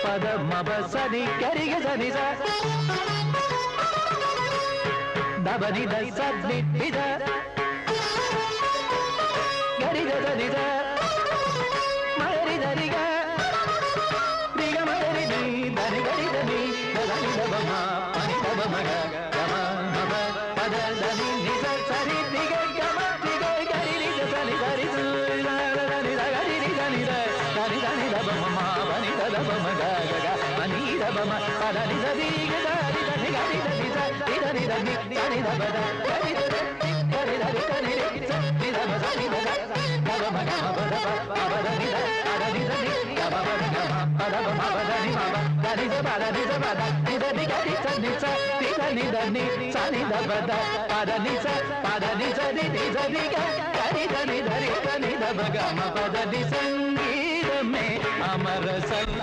పద మబ సని గరిగ సని స దబని ద సని నిద గరిగ సని స మరి దరిగ రిగ మరి ని దని గరి దని దని దబ మ పని దబ మగ గమ మబ పద దని నిద సరి రిగ గమ రిగ గరి రిగ సని సరి సు దని దని దని దని దని దబ మ పని దబ మగ గ పని దబ మ పద ని దని గ దని దని గరి దని దని దని దని దని దబ ద గరి దని గరి దని దని ని దబ సని దబ దబ మగ మబ దబ మబ దని ద దని దని గమ మబ గమ పద మబ దని మబ దని దబ దని దబ దని దని గరి సని స ని దని దని సని దబ ద పద ని స ని దని గ గరి దని దని దని దబ గమ పద ని సంగీతమే అమర సంగ